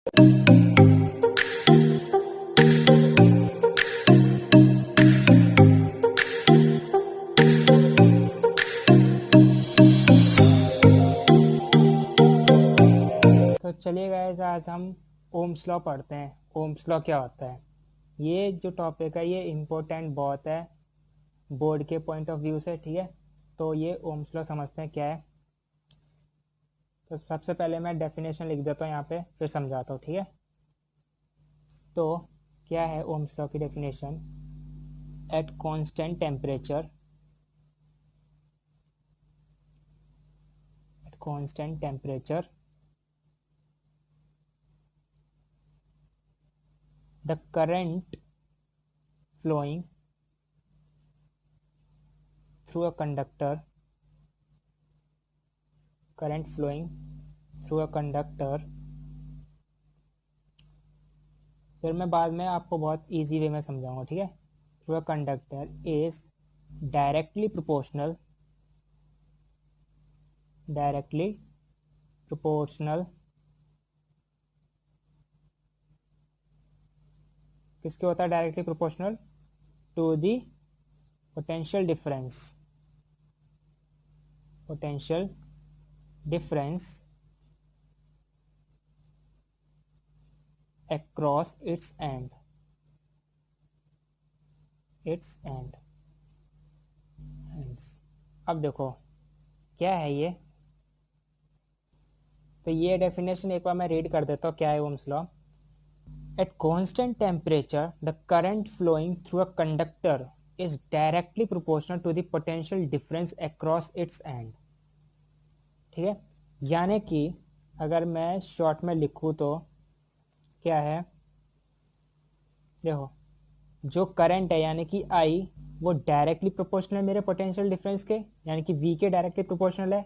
तो चलिए गाइस, आज हम ओम्स लॉ पढ़ते हैं। ओम्स लॉ क्या होता है? ये जो टॉपिक है ये इम्पोर्टेंट बहुत है बोर्ड के पॉइंट ऑफ व्यू से, ठीक है। तो ये ओम्स लॉ समझते हैं क्या है। तो सबसे पहले मैं डेफिनेशन लिख देता हूँ यहाँ पे, फिर समझाता हूँ, ठीक है। तो क्या है ओम्स लॉ की definition? Eight constant temperature the current flowing through a conductor फिर मैं बाद में आपको बहुत इजी वे में समझाऊंगा, ठीक है। Through a conductor is directly proportional किसके होता है? Directly proportional to the potential difference across its end। अब देखो क्या है ये। तो ये डेफिनेशन एक बार मैं रीड कर देता हूँ, क्या है Ohm's law. At constant temperature, the current flowing through a conductor is directly proportional to the potential difference across its end। ठीक है, यानी कि अगर मैं शॉर्ट में लिखूँ तो क्या है, देखो जो करंट है यानी कि आई, वो डायरेक्टली प्रोपोर्शनल मेरे पोटेंशियल डिफरेंस के यानी कि वी के डायरेक्टली प्रोपोर्शनल है।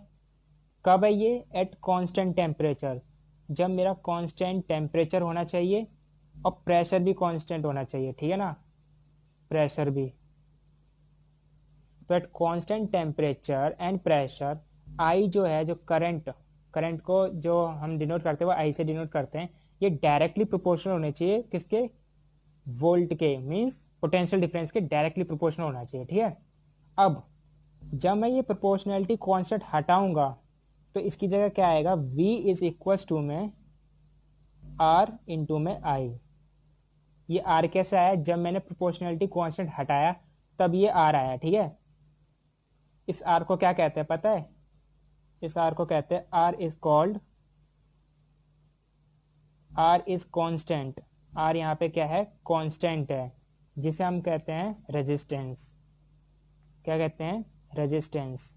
कब है ये? एट कांस्टेंट टेम्परेचर, जब मेरा कांस्टेंट टेम्परेचर होना चाहिए और प्रेशर भी कांस्टेंट होना चाहिए, ठीक है ना, प्रेशर भी। तो at constant temperature and pressure, I जो है, जो करंट को जो हम डिनोट करते हैं वो आई से डिनोट करते हैं, ये डायरेक्टली प्रोपोर्शनल होने चाहिए किसके? वोल्ट के, मींस पोटेंशियल डिफरेंस के डायरेक्टली प्रोपोर्शनल होना चाहिए, ठीक है। अब जब मैं ये प्रोपोर्शनैलिटी कांस्टेंट हटाऊंगा तो इसकी जगह क्या आएगा? V इज इक्वल टू में R इंटू में I। ये R कैसे आया? जब मैंने प्रोपोर्शनैलिटी कांस्टेंट हटाया तब ये R आया, ठीक है। इस R को क्या कहते हैं पता है? इस R को कहते हैं, R इज कांस्टेंट। R यहाँ पे क्या है? कांस्टेंट है, जिसे हम कहते हैं रेजिस्टेंस। क्या कहते हैं? रेजिस्टेंस,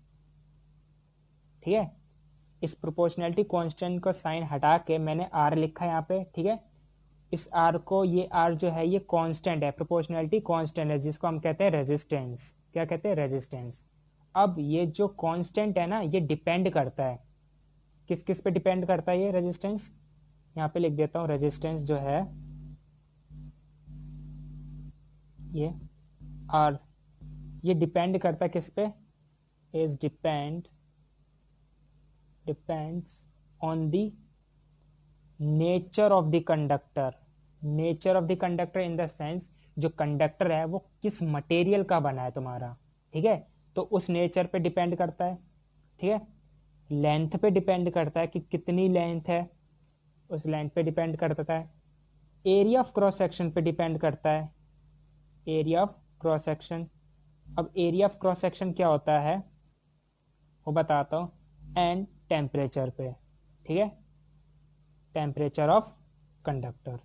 ठीक है। इस प्रोपोर्शनैलिटी कांस्टेंट को साइन हटा के मैंने R लिखा है यहाँ पे, ठीक है। इस R को, ये R जो है ये कांस्टेंट है, प्रोपोर्शनैलिटी कांस्टेंट है, जिसको हम कहते हैं रेजिस्टेंस। क्या कहते हैं? रेजिस्टेंस। अब ये जो कांस्टेंट है ना, ये डिपेंड करता है किस किस पे डिपेंड करता है? ये रेजिस्टेंस यहाँ पे लिख देता हूँ। रेजिस्टेंस जो है ये R, ये डिपेंड करता है किस पे? Is depends on the nature of the conductor. Nature of the conductor in the sense, जो कंडक्टर है वो किस मटेरियल का बना है तुम्हारा, ठीक है। तो उस नेचर पे डिपेंड करता है, ठीक है। लेंथ पे डिपेंड करता है कि कितनी लेंथ है, उस लेंथ पे डिपेंड करता है। एरिया ऑफ क्रॉस सेक्शन पे डिपेंड करता है, एरिया ऑफ क्रॉस सेक्शन। अब एरिया ऑफ क्रॉस सेक्शन क्या होता है वो बताता हूँ। एंड टेम्परेचर पे, ठीक है, टेम्परेचर ऑफ कंडक्टर।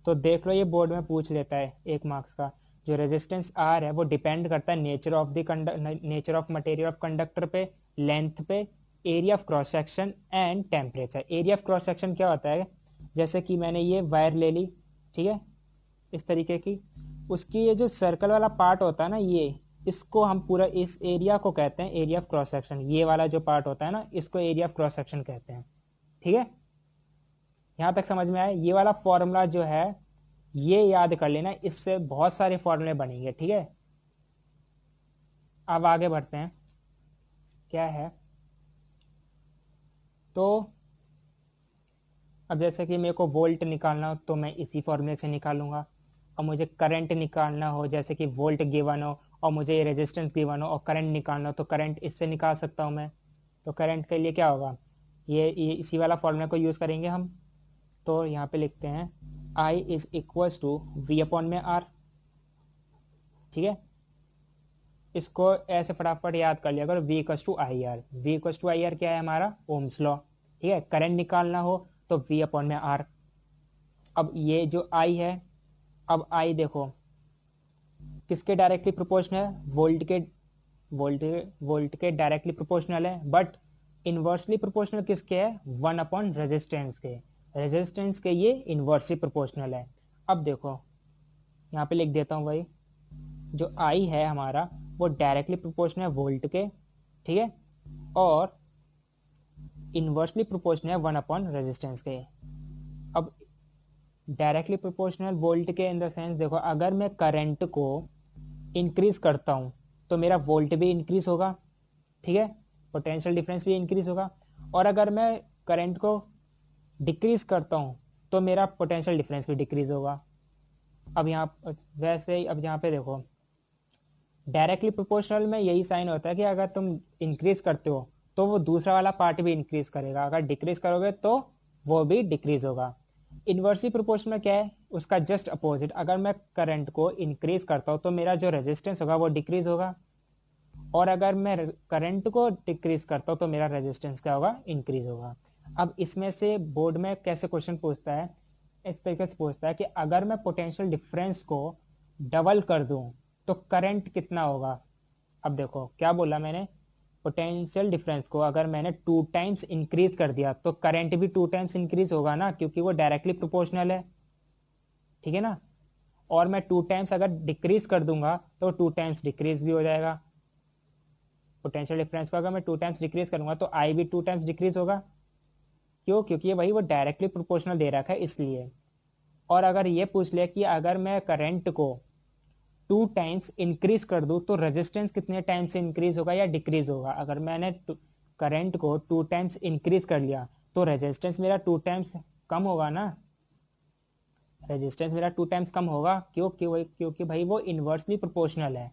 तो देख लो, ये बोर्ड में पूछ लेता है 1 मार्क्स का। जो रेजिस्टेंस आर है वो डिपेंड करता है nature of material of conductor पे, लेंथ पे, area of cross section and temperature. Area of cross section क्या होता है? जैसे कि मैंने ये वायर ले ली, ठीक है, इस तरीके की, उसकी ये जो सर्कल वाला पार्ट होता है ना, ये, इसको हम पूरा, इस एरिया को कहते हैं एरिया ऑफ क्रॉस सेक्शन। ये वाला जो पार्ट होता है ना, इसको एरिया ऑफ क्रॉस सेक्शन कहते हैं, ठीक है। यहां तक समझ में आया? ये वाला फॉर्मूला जो है ये याद कर लेना, इससे बहुत सारे फॉर्मूले बनेंगे, ठीक है। अब आगे बढ़ते हैं, क्या है तो अब जैसे कि मेरे को वोल्ट निकालना हो तो मैं इसी फॉर्मूले से निकालूंगा, और मुझे करंट निकालना हो जैसे कि वोल्ट गिवन हो और मुझे ये रेजिस्टेंस गिवन हो और करंट निकालना हो तो करंट इससे निकाल सकता हूँ मैं। तो करंट के लिए क्या होगा, ये इसी वाला फॉर्मूला को यूज़ करेंगे हम। तो यहाँ पे लिखते हैं I is equals to V upon में R। ठीक है, इसको ऐसे फटाफट याद कर लिया अगर V equals to I R. V equals to I R क्या है हमारा, ओम्स लॉ। ठीक है, करंट निकालना हो तो V अपॉन में R। अब ये जो I है, अब I देखो किसके डायरेक्टली प्रोपोर्शनल है, वोल्ट के डायरेक्टली प्रोपोर्शनल है, बट इनवर्सली प्रोपोर्शनल किसके है, 1 अपॉन रेजिस्टेंस के। रेजिस्टेंस के ये इनवर्सली प्रोपोर्शनल है। अब देखो यहाँ पे लिख देता हूँ भाई, जो आई है हमारा वो डायरेक्टली प्रोपोर्शनल है वोल्ट के, ठीक है, और इनवर्सली प्रोपोर्शनल है 1 अपॉन रेजिस्टेंस के। अब डायरेक्टली प्रोपोर्शनल वोल्ट के इन द सेंस देखो, अगर मैं करंट को इंक्रीज करता हूं तो मेरा वोल्ट भी इंक्रीज होगा, ठीक है, पोटेंशियल डिफरेंस भी इंक्रीज होगा। और अगर मैं करंट को डिक्रीज करता हूं तो मेरा पोटेंशियल डिफरेंस भी डिक्रीज होगा। अब यहाँ वैसे ही अब यहाँ पे देखो डायरेक्टली प्रोपोर्शनल में यही साइन होता है कि अगर तुम इंक्रीज करते हो तो वो दूसरा वाला पार्ट भी इंक्रीज करेगा, अगर डिक्रीज करोगे तो वो भी डिक्रीज होगा। इनवर्सली प्रोपोर्शनल क्या है, उसका जस्ट अपोजिट, अगर मैं करंट को इंक्रीज करता हूं तो मेरा जो रेजिस्टेंस होगा वो डिक्रीज होगा, और अगर मैं करंट को डिक्रीज करता हूं तो मेरा रेजिस्टेंस क्या होगा, इंक्रीज होगा। अब इसमें से बोर्ड में कैसे क्वेश्चन पूछता है, इस तरीके से पूछता है कि अगर मैं पोटेंशियल डिफरेंस को डबल कर दूं तो करंट कितना होगा। अब देखो क्या बोला मैंने, पोटेंशियल डिफरेंस को अगर मैंने 2 टाइम्स इंक्रीज कर दिया तो करंट भी 2 टाइम्स इंक्रीज होगा ना, क्योंकि वो डायरेक्टली प्रोपोर्शनल है, ठीक है ना। और मैं 2 टाइम्स अगर डिक्रीज कर दूंगा तो 2 टाइम्स डिक्रीज भी हो जाएगा। पोटेंशियल डिफरेंस को अगर मैं 2 टाइम्स डिक्रीज करूंगा तो आई भी 2 टाइम्स डिक्रीज होगा। क्यों, क्योंकि ये भाई वो डायरेक्टली प्रोपोर्शनल दे रखा है इसलिए। और अगर ये पूछ लिया कि अगर मैं करंट को 2 टाइम्स इंक्रीज कर दूं तो रेजिस्टेंस कितने टाइम्स इंक्रीज होगा या डिक्रीज होगा। अगर मैंने करंट को 2 टाइम्स इंक्रीज कर लिया तो रेजिस्टेंस मेरा 2 टाइम्स कम होगा ना, रेजिस्टेंस मेरा 2 टाइम्स कम होगा। क्योंकि भाई वो इनवर्सली प्रोपोर्शनल है।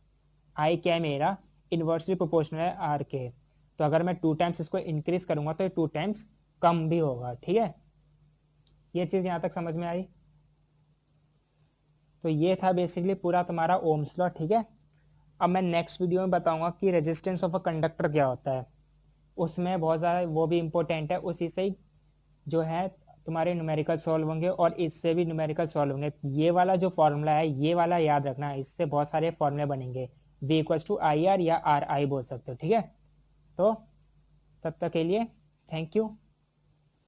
आई क्या है मेरा, इनवर्सली प्रोपोर्शनल है आर के। तो अगर मैं 2 टाइम्स इसको इंक्रीज करूंगा तो 2 टाइम्स कम भी होगा, ठीक है। ये चीज यहां तक समझ में आई। तो ये था बेसिकली पूरा तुम्हारा ओम्स लॉ, ठीक है। अब मैं नेक्स्ट वीडियो में बताऊंगा कि रेजिस्टेंस ऑफ अ कंडक्टर क्या होता है, उसमें बहुत ज़्यादा वो भी इंपॉर्टेंट है, उसी से ही जो है तुम्हारे न्यूमेरिकल सॉल्व होंगे और इससे भी न्यूमेरिकल सॉल्व होंगे। ये वाला जो फॉर्मूला है ये वाला याद रखना है, इससे बहुत सारे फॉर्मूले बनेंगे। V equals to I R या आर आई बोल सकते हो, ठीक है। तो तब तक के लिए थैंक यू।